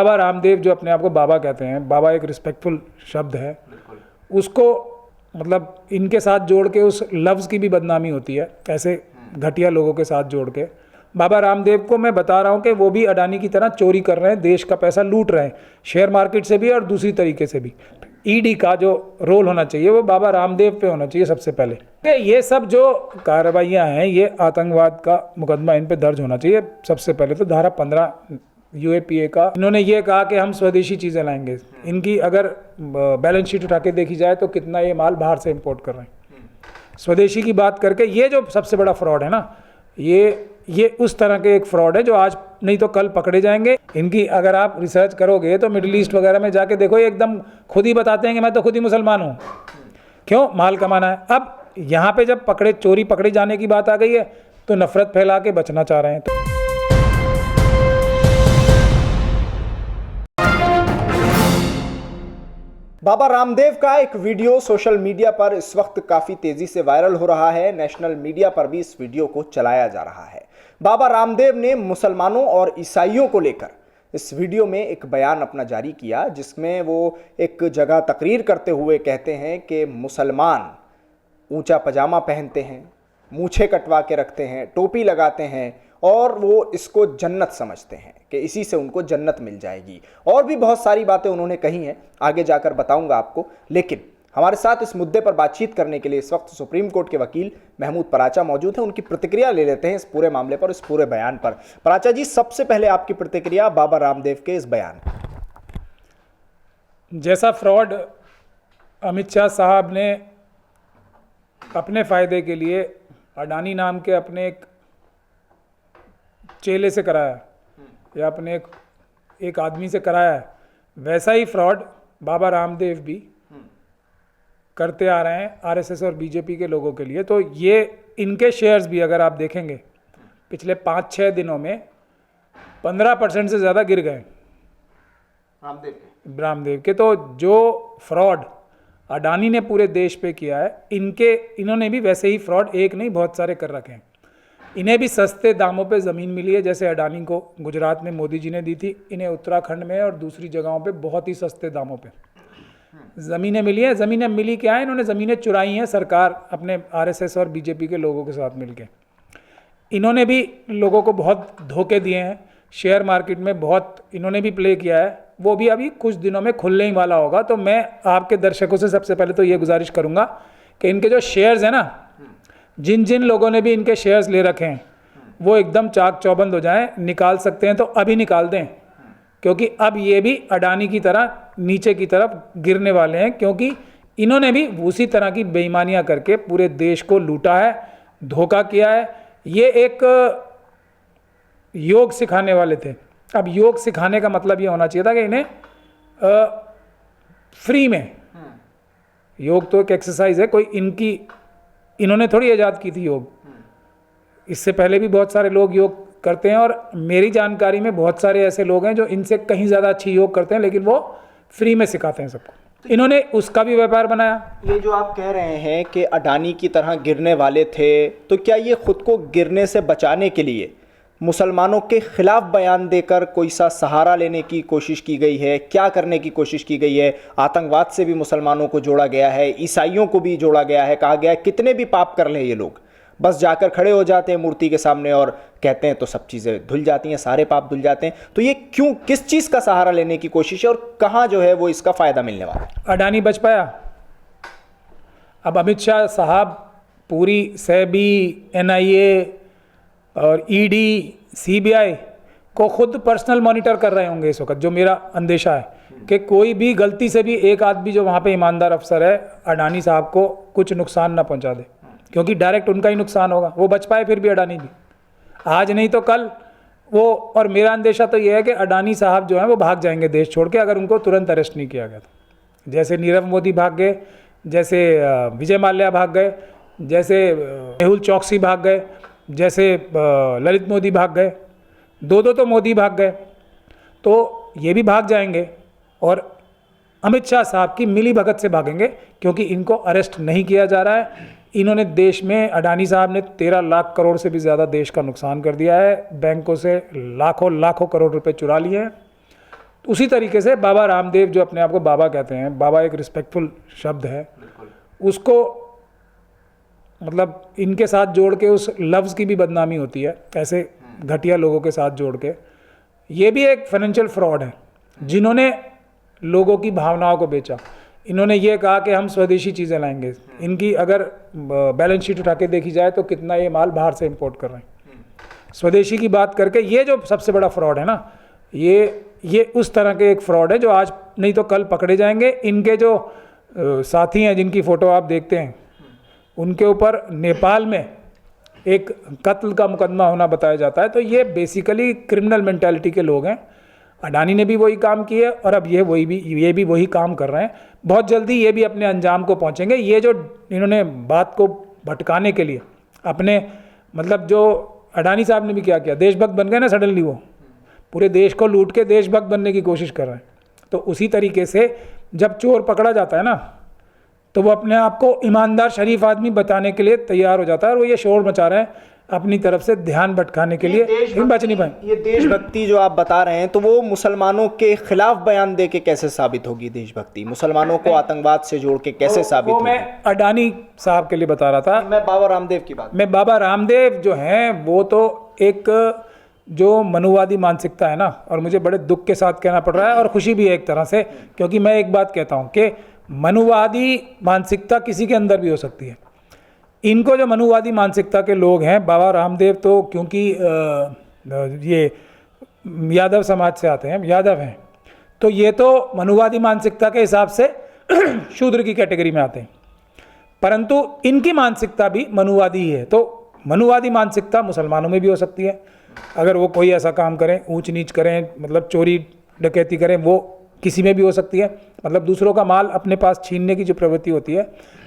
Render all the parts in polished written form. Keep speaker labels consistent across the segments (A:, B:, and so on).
A: बाबा रामदेव जो अपने आप को बाबा कहते हैं, बाबा एक रिस्पेक्टफुल शब्द है, उसको मतलब इनके साथ जोड़ के उस लफ्ज़ की भी बदनामी होती है, ऐसे घटिया लोगों के साथ जोड़ के। बाबा रामदेव को मैं बता रहा हूँ कि वो भी अडानी की तरह चोरी कर रहे हैं, देश का पैसा लूट रहे हैं, शेयर मार्केट से भी और दूसरी तरीके से भी। ईडी का जो रोल होना चाहिए वो बाबा रामदेव पे होना चाहिए सबसे पहले। कि ये सब जो कार्रवाइयाँ हैं, ये आतंकवाद का मुकदमा इन पे दर्ज होना चाहिए सबसे पहले। तो धारा 15 यूएपीए का इन्होंने ये कहा कि हम स्वदेशी चीज़ें लाएंगे। इनकी अगर बैलेंस शीट उठा के देखी जाए तो कितना ये माल बाहर से इंपोर्ट कर रहे हैं। स्वदेशी की बात करके ये जो सबसे बड़ा फ्रॉड है ना, ये उस तरह के एक फ्रॉड है जो आज नहीं तो कल पकड़े जाएंगे। इनकी अगर आप रिसर्च करोगे तो मिडिल ईस्ट वगैरह में जाके देखो, ये एकदम खुद ही बताते हैं कि मैं तो खुद ही मुसलमान हूँ। क्यों? माल कमाना है। अब यहाँ पे जब चोरी पकड़े जाने की बात आ गई है तो नफरत फैला के बचना चाह रहे हैं।
B: बाबा रामदेव का एक वीडियो सोशल मीडिया पर इस वक्त काफी तेजी से वायरल हो रहा है। नेशनल मीडिया पर भी इस वीडियो को चलाया जा रहा है। बाबा रामदेव ने मुसलमानों और ईसाइयों को लेकर इस वीडियो में एक बयान अपना जारी किया, जिसमें वो एक जगह तकरीर करते हुए कहते हैं कि मुसलमान ऊंचा पजामा पहनते हैं, मूछें कटवा के रखते हैं, टोपी लगाते हैं और वो इसको जन्नत समझते हैं कि इसी से उनको जन्नत मिल जाएगी। और भी बहुत सारी बातें उन्होंने कही हैं, आगे जाकर बताऊंगा आपको। लेकिन हमारे साथ इस मुद्दे पर बातचीत करने के लिए इस वक्त सुप्रीम कोर्ट के वकील महमूद पराचा मौजूद हैं। उनकी प्रतिक्रिया ले लेते हैं इस पूरे मामले पर, इस पूरे बयान पर। पराचा जी, सबसे पहले आपकी प्रतिक्रिया बाबा रामदेव के इस बयान।
A: जैसा फ्रॉड अमित शाह साहब ने अपने फ़ायदे के लिए अडानी नाम के अपने एक चेले से कराया या अपने एक आदमी से कराया है, वैसा ही फ्रॉड बाबा रामदेव भी करते आ रहे हैं आरएसएस और बीजेपी के लोगों के लिए। तो ये इनके शेयर्स भी अगर आप देखेंगे पिछले 5-6 दिनों में 15% से ज़्यादा गिर गए रामदेव के। तो जो फ्रॉड अडानी ने पूरे देश पे किया है, इन्होंने भी वैसे ही फ्रॉड एक नहीं बहुत सारे कर रखे हैं। इन्हें भी सस्ते दामों पे ज़मीन मिली है, जैसे अडानी को गुजरात में मोदी जी ने दी थी, इन्हें उत्तराखंड में और दूसरी जगहों पे बहुत ही सस्ते दामों पे ज़मीनें मिली हैं। ज़मीनें मिली क्या है? इन्होंने ज़मीनें चुराई हैं सरकार अपने आरएसएस और बीजेपी के लोगों के साथ मिलके। इन्होंने भी लोगों को बहुत धोखे दिए हैं, शेयर मार्केट में बहुत इन्होंने भी प्ले किया है। वो भी अभी कुछ दिनों में खुलने ही वाला होगा। तो मैं आपके दर्शकों से सबसे पहले तो ये गुजारिश करूँगा कि इनके जो शेयर्स हैं ना, जिन जिन लोगों ने भी इनके शेयर्स ले रखे हैं वो एकदम चाक चौबंद हो जाएं। निकाल सकते हैं तो अभी निकाल दें, क्योंकि अब ये भी अडानी की तरह नीचे की तरफ गिरने वाले हैं। क्योंकि इन्होंने भी उसी तरह की बेईमानियां करके पूरे देश को लूटा है, धोखा किया है। ये एक योग सिखाने वाले थे। अब योग सिखाने का मतलब ये होना चाहिए था कि इन्हें फ्री में, योग तो एक एक्सरसाइज है, कोई इन्होंने थोड़ी ईजाद की थी योग। इससे पहले भी बहुत सारे लोग योग करते हैं और मेरी जानकारी में बहुत सारे ऐसे लोग हैं जो इनसे कहीं ज़्यादा अच्छी योग करते हैं, लेकिन वो फ्री में सिखाते हैं सबको। इन्होंने उसका भी व्यापार बनाया।
B: ये जो आप कह रहे हैं कि अडानी की तरह गिरने वाले थे, तो क्या ये खुद को गिरने से बचाने के लिए मुसलमानों के खिलाफ बयान देकर कोई सा सहारा लेने की कोशिश की गई है? क्या करने की कोशिश की गई है? आतंकवाद से भी मुसलमानों को जोड़ा गया है, ईसाइयों को भी जोड़ा गया है। कहा गया है कितने भी पाप कर लें ये लोग, बस जाकर खड़े हो जाते हैं मूर्ति के सामने और कहते हैं तो सब चीज़ें धुल जाती हैं, सारे पाप धुल जाते हैं। तो ये क्यों, किस चीज़ का सहारा लेने की कोशिश है और कहाँ जो है वो इसका फ़ायदा मिलने वाला है?
A: अडानी बच पाया। अब अमित शाह साहब पूरी सेबी, एनआईए और ईडी, सीबीआई को खुद पर्सनल मॉनिटर कर रहे होंगे इस वक्त, जो मेरा अंदेशा है कि कोई भी गलती से भी एक आदमी जो वहाँ पे ईमानदार अफसर है अडानी साहब को कुछ नुकसान ना पहुँचा दे, क्योंकि डायरेक्ट उनका ही नुकसान होगा। वो बच पाए फिर भी अडानी भी, आज नहीं तो कल वो। और मेरा अंदेशा तो ये है कि अडानी साहब जो हैं वो भाग जाएंगे देश छोड़ के, अगर उनको तुरंत अरेस्ट नहीं किया गया तो। जैसे नीरव मोदी भाग गए, जैसे विजय माल्या भाग गए, जैसे मेहुल चौकसी भाग गए, जैसे ललित मोदी भाग गए, दो तो मोदी भाग गए, तो ये भी भाग जाएंगे। और अमित शाह साहब की मिली भगत से भागेंगे, क्योंकि इनको अरेस्ट नहीं किया जा रहा है। इन्होंने देश में, अडानी साहब ने 13 लाख करोड़ से भी ज़्यादा देश का नुकसान कर दिया है, बैंकों से लाखों लाखों करोड़ रुपए चुरा लिए हैं। उसी तरीके से बाबा रामदेव जो अपने आप को बाबा कहते हैं, बाबा एक रिस्पेक्टफुल शब्द है, उसको मतलब इनके साथ जोड़ के उस लफ्ज़ की भी बदनामी होती है, ऐसे घटिया लोगों के साथ जोड़ के। ये भी एक फाइनेंशियल फ्रॉड है, जिन्होंने लोगों की भावनाओं को बेचा। इन्होंने ये कहा कि हम स्वदेशी चीज़ें लाएंगे। इनकी अगर बैलेंस शीट उठा के देखी जाए तो कितना ये माल बाहर से इंपोर्ट कर रहे हैं। स्वदेशी की बात करके ये जो सबसे बड़ा फ्रॉड है ना, ये उस तरह के एक फ्रॉड है जो आज नहीं तो कल पकड़े जाएंगे। इनके जो साथी हैं जिनकी फ़ोटो आप देखते हैं, उनके ऊपर नेपाल में एक कत्ल का मुकदमा होना बताया जाता है। तो ये बेसिकली क्रिमिनल मेंटालिटी के लोग हैं। अडानी ने भी वही काम किए और अब ये भी वही काम कर रहे हैं। बहुत जल्दी ये भी अपने अंजाम को पहुंचेंगे। ये जो इन्होंने बात को भटकाने के लिए अपने मतलब जो अडानी साहब ने भी क्या किया, देशभक्त बन गए ना सडनली, वो पूरे देश को लूट के देशभक्त बनने की कोशिश कर रहे हैं। तो उसी तरीके से जब चोर पकड़ा जाता है ना, तो वो अपने आप को ईमानदार शरीफ आदमी बताने के लिए तैयार हो जाता है, और वो ये शोर मचा रहे हैं अपनी तरफ से ध्यान भटकाने के लिए, लेकिन बच नहीं पाए।
B: ये देशभक्ति जो आप बता रहे हैं, तो वो मुसलमानों के खिलाफ बयान दे के कैसे साबित होगी देशभक्ति? मुसलमानों को आतंकवाद से जोड़ के कैसे साबित होगी?
A: मैं अडानी साहब के लिए बता रहा था।
B: मैं बाबा रामदेव की बात,
A: मैं बाबा रामदेव जो हैं वो तो एक जो मनुवादी मानसिकता है ना, और मुझे बड़े दुख के साथ कहना पड़ रहा है और खुशी भी है एक तरह से, क्योंकि मैं एक बात कहता हूँ कि मनुवादी मानसिकता किसी के अंदर भी हो सकती है। इनको जो मनुवादी मानसिकता के लोग हैं, बाबा रामदेव तो क्योंकि ये यादव समाज से आते हैं, यादव हैं, तो ये तो मनुवादी मानसिकता के हिसाब से शूद्र की कैटेगरी में आते हैं, परंतु इनकी मानसिकता भी मनुवादी ही है। तो मनुवादी मानसिकता मुसलमानों में भी हो सकती है। अगर वो कोई ऐसा काम करें, ऊंच नीच करें, मतलब चोरी डकैती करें, वो किसी में भी हो सकती है। मतलब दूसरों का माल अपने पास छीनने की जो प्रवृत्ति होती है,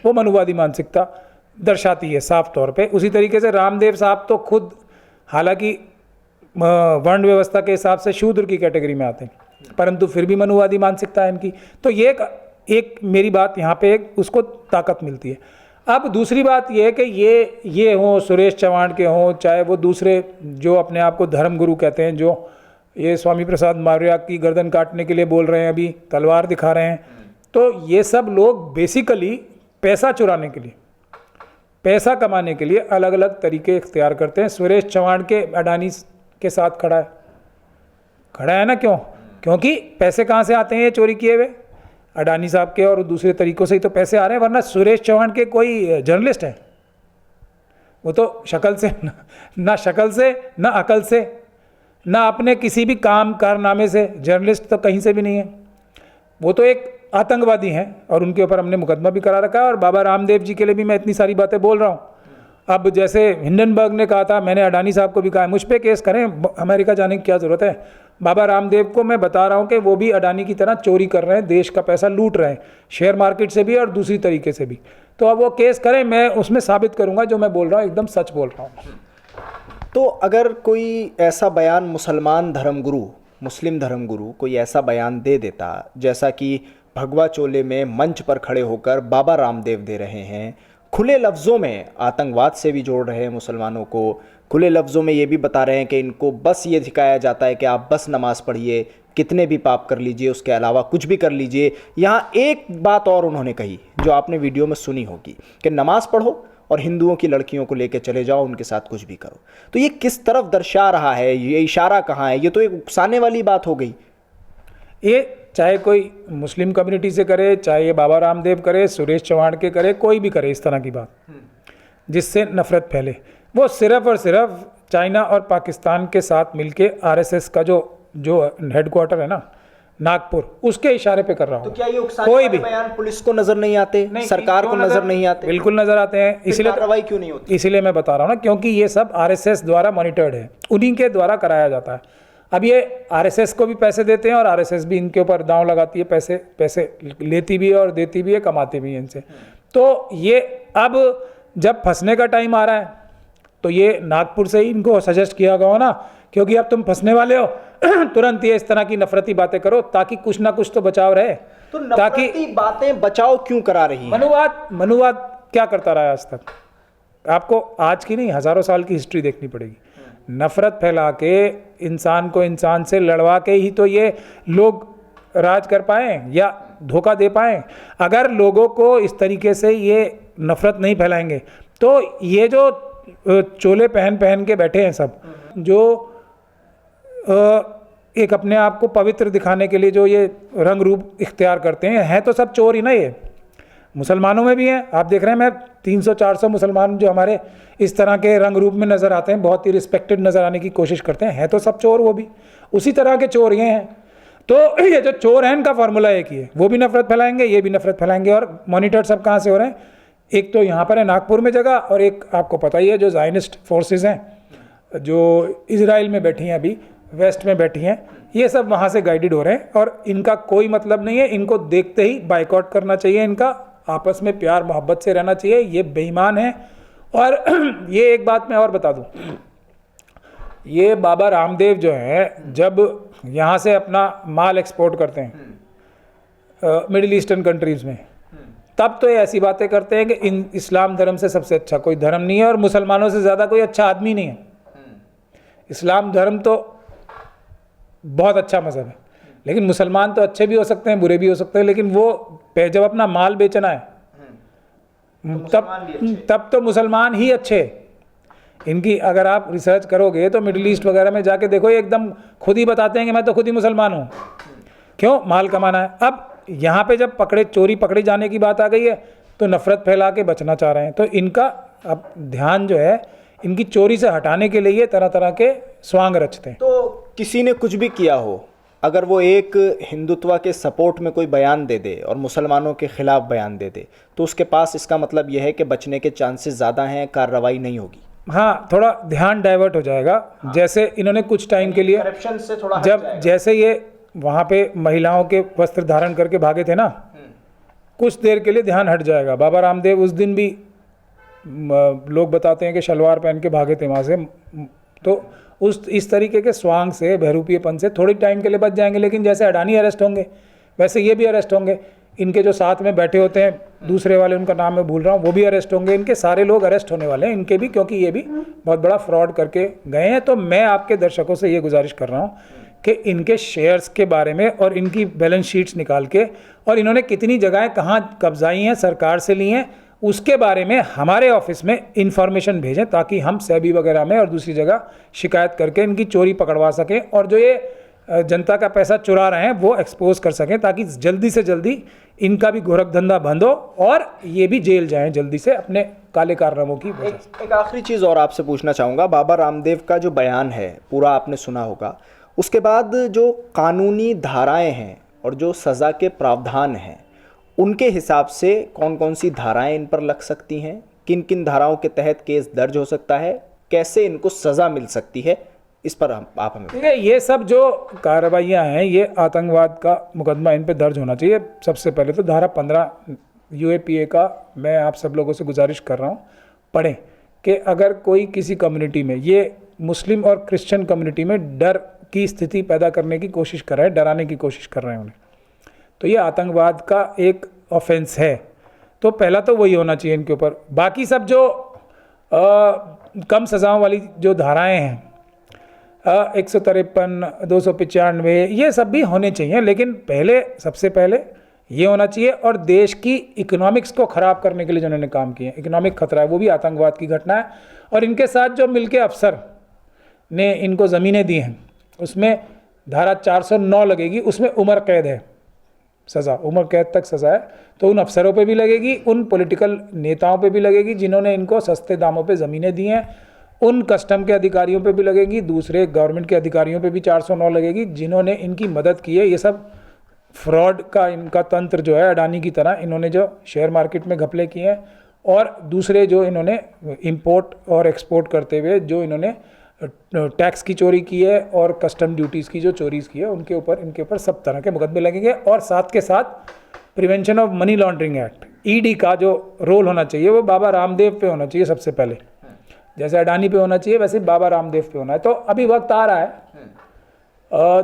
A: वो मनुवादी मानसिकता दर्शाती है साफ तौर पे। उसी तरीके से रामदेव साहब तो खुद हालांकि वर्ण व्यवस्था के हिसाब से शूद्र की कैटेगरी में आते हैं, परंतु फिर भी मनुवादी मानसिकता है इनकी। तो ये एक मेरी बात यहाँ पे एक उसको ताकत मिलती है। अब दूसरी बात ये है कि ये हों सुरेश चौहान के हों, चाहे वो दूसरे जो अपने आप को धर्मगुरु कहते हैं, जो ये स्वामी प्रसाद मौर्य की गर्दन काटने के लिए बोल रहे हैं, अभी तलवार दिखा रहे हैं, तो ये सब लोग बेसिकली पैसा चुराने के लिए, पैसा कमाने के लिए अलग अलग तरीके इख्तियार करते हैं। सुरेश चौहान के अडानी के साथ खड़ा है ना, क्यों? क्योंकि पैसे कहाँ से आते हैं ये चोरी किए हुए? अडानी साहब के और दूसरे तरीकों से ही तो पैसे आ रहे हैं, वरना सुरेश चौहान के कोई जर्नलिस्ट है? वो तो शक्ल से ना शक्ल से, ना अकल से, ना अपने किसी भी काम कारनामे से जर्नलिस्ट तो कहीं से भी नहीं है। वो तो एक आतंकवादी हैं और उनके ऊपर हमने मुकदमा भी करा रखा है। और बाबा रामदेव जी के लिए भी मैं इतनी सारी बातें बोल रहा हूँ। अब जैसे हिंडनबर्ग ने कहा था, मैंने अडानी साहब को भी कहा है, मुझ पे केस करें, अमेरिका जाने की क्या ज़रूरत है? बाबा रामदेव को मैं बता रहा हूँ कि वो भी अडानी की तरह चोरी कर रहे हैं, देश का पैसा लूट रहे हैं, शेयर मार्केट से भी और दूसरी तरीके से भी। तो अब वो केस करें, मैं उसमें साबित करूँगा जो मैं बोल रहा हूँ एकदम सच बोल रहा हूँ।
B: तो अगर कोई ऐसा बयान मुसलमान धर्मगुरु, मुस्लिम धर्मगुरु कोई ऐसा बयान दे देता, जैसा कि भगवा चोले में मंच पर खड़े होकर बाबा रामदेव दे रहे हैं, खुले लफ्ज़ों में आतंकवाद से भी जोड़ रहे हैं मुसलमानों को, खुले लफ्ज़ों में ये भी बता रहे हैं कि इनको बस ये सिखाया जाता है कि आप बस नमाज़ पढ़िए, कितने भी पाप कर लीजिए, उसके अलावा कुछ भी कर लीजिए। यहाँ एक बात और उन्होंने कही जो आपने वीडियो में सुनी होगी कि नमाज़ पढ़ो और हिंदुओं की लड़कियों को लेकर चले जाओ, उनके साथ कुछ भी करो। तो ये किस तरफ दर्शा रहा है? ये इशारा कहाँ है? ये तो एक उकसाने वाली बात हो गई।
A: ये चाहे कोई मुस्लिम कम्युनिटी से करे, चाहे ये बाबा रामदेव करे, सुरेश चौहान के करे, कोई भी करे इस तरह की बात जिससे नफरत फैले, वो सिर्फ और सिर्फ चाइना और पाकिस्तान के साथ मिलके आरएसएस का जो हेडक्वार्टर है ना नागपुर, उसके इशारे पे कर रहा हूँ।
B: तो क्या ये उकसाने वाले बयान पुलिस को नजर नहीं आते? सरकार को नजर नहीं आते?
A: बिल्कुल नजर आते हैं। इसीलिए
B: कार्रवाई क्यों नहीं होती?
A: इसीलिए मैं बता रहा हूँ ना, क्योंकि ये सब आरएसएस द्वारा मॉनिटर्ड है, उन्हीं के द्वारा कराया जाता है। अब ये आरएसएस को भी पैसे देते हैं और आरएसएस भी इनके ऊपर दांव लगाती है, पैसे लेती भी है और देती भी है, कमाती भी है इनसे। तो ये अब जब फंसने का टाइम आ रहा है तो ये नागपुर से ही इनको सजेस्ट किया गया हो ना, क्योंकि अब तुम फंसने वाले हो, तुरंत ये इस तरह की नफरती बातें करो ताकि कुछ ना कुछ तो बचाव रहे।
B: तो नफरती बातें बचाव क्यों करा रही हैं?
A: मनुवाद क्या करता रहा है आज तक? आपको आज की नहीं, हजारों साल की हिस्ट्री देखनी पड़ेगी। नफरत फैला के इंसान को इंसान से लड़वा के ही तो ये लोग राज कर पाएँ या धोखा दे पाएँ। अगर लोगों को इस तरीके से ये नफ़रत नहीं फैलाएंगे तो ये जो चोले पहन पहन के बैठे हैं सब, जो एक अपने आप को पवित्र दिखाने के लिए जो ये रंग रूप इख्तियार करते हैं तो सब चोर ही ना। ये मुसलमानों में भी हैं, आप देख रहे हैं, मैं 300-400 मुसलमान जो हमारे इस तरह के रंग रूप में नज़र आते हैं, बहुत ही रिस्पेक्टेड नज़र आने की कोशिश करते हैं तो सब चोर वो भी उसी तरह के चोर ये हैं। तो ये जो चोर हैं इनका फार्मूला एक ही है, वो भी नफ़रत फैलाएंगे, ये भी नफ़रत फैलाएंगे। और मॉनिटर सब कहाँ से हो रहे हैं, एक तो यहाँ पर है नागपुर में जगह, और एक आपको पता ही है जो ज़ायनिस्ट फोर्सेस हैं जो इजराइल में बैठी हैं, अभी वेस्ट में बैठी हैं, ये सब वहाँ से गाइडेड हो रहे हैं। और इनका कोई मतलब नहीं है, इनको देखते ही बाइकआउट करना चाहिए, इनका आपस में प्यार मोहब्बत से रहना चाहिए। ये बेईमान है। और ये एक बात मैं और बता दूं, ये बाबा रामदेव जो हैं जब यहाँ से अपना माल एक्सपोर्ट करते हैं मिडिल ईस्टर्न कंट्रीज़ में, तब तो ये ऐसी बातें करते हैं कि इन इस्लाम धर्म से सबसे अच्छा कोई धर्म नहीं है और मुसलमानों से ज़्यादा कोई अच्छा आदमी नहीं है। इस्लाम धर्म तो बहुत अच्छा मज़हब है, लेकिन मुसलमान तो अच्छे भी हो सकते हैं, बुरे भी हो सकते हैं, लेकिन वो जब अपना माल बेचना है तब तो मुसलमान ही अच्छे। इनकी अगर आप रिसर्च करोगे तो मिडिल ईस्ट वगैरह में जाके देखो, ये एकदम खुद ही बताते हैं कि मैं तो खुद ही मुसलमान हूँ। क्यों? माल कमाना है। अब यहाँ पे जब चोरी पकड़े जाने की बात आ गई है तो नफ़रत फैला के बचना चाह रहे हैं। तो इनका अब ध्यान जो है इनकी चोरी से हटाने के लिए तरह तरह के स्वांग रचते हैं।
B: तो किसी ने कुछ भी किया हो, अगर वो एक हिंदुत्व के सपोर्ट में कोई बयान दे दे और मुसलमानों के ख़िलाफ़ बयान दे दे, तो उसके पास इसका मतलब यह है कि बचने के चांसेस ज़्यादा हैं, कार्रवाई नहीं होगी।
A: हाँ, थोड़ा ध्यान डाइवर्ट हो जाएगा। हाँ। जैसे इन्होंने कुछ टाइम के लिए
B: करप्शन से थोड़ा
A: जैसे ये वहाँ पे महिलाओं के वस्त्र धारण करके भागे थे ना, कुछ देर के लिए ध्यान हट जाएगा। बाबा रामदेव उस दिन भी लोग बताते हैं कि शलवार पहन के भागे थे वहाँ से, तो इस तरीके के स्वांग से, बहरूपीयपन से थोड़ी टाइम के लिए बच जाएंगे। लेकिन जैसे अडानी अरेस्ट होंगे वैसे ये भी अरेस्ट होंगे। इनके जो साथ में बैठे होते हैं दूसरे वाले, उनका नाम मैं भूल रहा हूँ, वो भी अरेस्ट होंगे। इनके सारे लोग अरेस्ट होने वाले हैं, इनके भी, क्योंकि ये भी बहुत बड़ा फ्रॉड करके गए हैं। तो मैं आपके दर्शकों से ये गुजारिश कर रहा हूँ कि इनके शेयर्स के बारे में और इनकी बैलेंस शीट्स निकाल के, और इन्होंने कितनी जगहें कहाँ कब्जाई हैं, सरकार से ली हैं, उसके बारे में हमारे ऑफिस में इंफॉर्मेशन भेजें, ताकि हम सेबी वगैरह में और दूसरी जगह शिकायत करके इनकी चोरी पकड़वा सकें और जो ये जनता का पैसा चुरा रहे हैं वो एक्सपोज कर सकें, ताकि जल्दी से जल्दी इनका भी गोरख धंधा बंद हो और ये भी जेल जाएं जल्दी से अपने काले कारनामों की वजह से।
B: एक आखिरी चीज़ और आपसे पूछना चाहूँगा, बाबा रामदेव का जो बयान है पूरा आपने सुना होगा, उसके बाद जो कानूनी धाराएं हैं और जो सज़ा के प्रावधान हैं, उनके हिसाब से कौन कौन सी धाराएं इन पर लग सकती हैं, किन किन धाराओं के तहत केस दर्ज हो सकता है, कैसे इनको सज़ा मिल सकती है, इस पर आप हमें
A: ठीक है। ये सब जो कार्रवाइयाँ हैं, ये आतंकवाद का मुकदमा इन पे दर्ज होना चाहिए। सबसे पहले तो धारा 15 यूएपीए का मैं आप सब लोगों से गुजारिश कर रहा हूँ, पढ़ें कि अगर कोई किसी कम्युनिटी में, ये मुस्लिम और क्रिश्चियन कम्युनिटी में डर की स्थिति पैदा करने की कोशिश कर रहे हैं, डराने की कोशिश कर रहे हैं उन्हें, तो ये आतंकवाद का एक ऑफेंस है। तो पहला तो वही होना चाहिए इनके ऊपर। बाकी सब जो कम सज़ाओं वाली जो धाराएं हैं, 153, 295, ये सब भी होने चाहिए, लेकिन पहले, सबसे पहले ये होना चाहिए। और देश की इकोनॉमिक्स को ख़राब करने के लिए जो उन्होंने काम किए, इकोनॉमिक खतरा है, वो भी आतंकवाद की घटना है। और इनके साथ जो मिलके अफसर ने इनको ज़मीनें दी हैं, उसमें धारा 409 लगेगी, उसमें उम्र कैद है, सज़ा उम्र कैद तक सज़ा है। तो उन अफसरों पे भी लगेगी, उन पॉलिटिकल नेताओं पे भी लगेगी जिन्होंने इनको सस्ते दामों पे ज़मीनें दी हैं, उन कस्टम के अधिकारियों पे भी लगेगी, दूसरे गवर्नमेंट के अधिकारियों पे भी 409 लगेगी जिन्होंने इनकी मदद की है। ये सब फ्रॉड का इनका तंत्र जो है, अडानी की तरह इन्होंने जो शेयर मार्केट में घपले किए हैं, और दूसरे जो इन्होंने इंपोर्ट और एक्सपोर्ट करते हुए जो इन्होंने टैक्स की चोरी की है और कस्टम ड्यूटीज़ की जो चोरीज़ की है, इनके ऊपर सब तरह के मुकदमे लगेंगे। और साथ के साथ prevention of money laundering act, ED का जो रोल होना चाहिए वो बाबा रामदेव पे होना चाहिए सबसे पहले। जैसे अडानी पे होना चाहिए वैसे बाबा रामदेव पे होना है। तो अभी वक्त आ रहा है,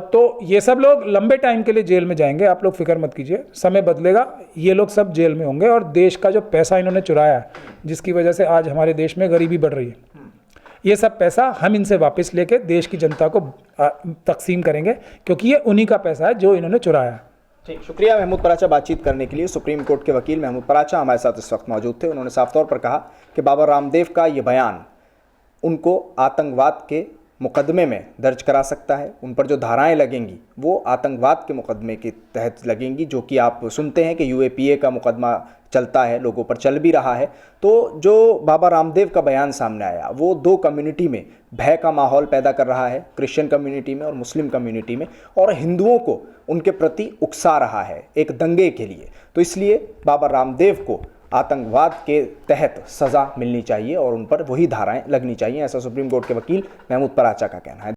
A: तो ये सब लोग लंबे टाइम के लिए जेल में जाएंगे, आप लोग फिक्र मत कीजिए, समय बदलेगा, ये लोग सब जेल में होंगे। और देश का जो पैसा इन्होंने चुराया है, जिसकी वजह से आज हमारे देश में गरीबी बढ़ रही है, ये सब पैसा हम इनसे वापस लेके देश की जनता को तकसीम करेंगे, क्योंकि ये उन्हीं का पैसा है जो इन्होंने चुराया है।
B: ठीक, शुक्रिया महमूद पराचा बातचीत करने के लिए। सुप्रीम कोर्ट के वकील महमूद पराचा हमारे साथ इस वक्त मौजूद थे। उन्होंने साफ तौर पर कहा कि बाबा रामदेव का ये बयान उनको आतंकवाद के मुकदमे में दर्ज करा सकता है। उन पर जो धाराएं लगेंगी वो आतंकवाद के मुकदमे के तहत लगेंगी, जो कि आप सुनते हैं कि यूएपीए का मुकदमा चलता है, लोगों पर चल भी रहा है। तो जो बाबा रामदेव का बयान सामने आया वो दो कम्युनिटी में भय का माहौल पैदा कर रहा है, क्रिश्चियन कम्युनिटी में और मुस्लिम कम्युनिटी में, और हिंदुओं को उनके प्रति उकसा रहा है एक दंगे के लिए। तो इसलिए बाबा रामदेव को आतंकवाद के तहत सज़ा मिलनी चाहिए और उन पर वही धाराएं लगनी चाहिए, ऐसा सुप्रीम कोर्ट के वकील महमूद पराचा का कहना है।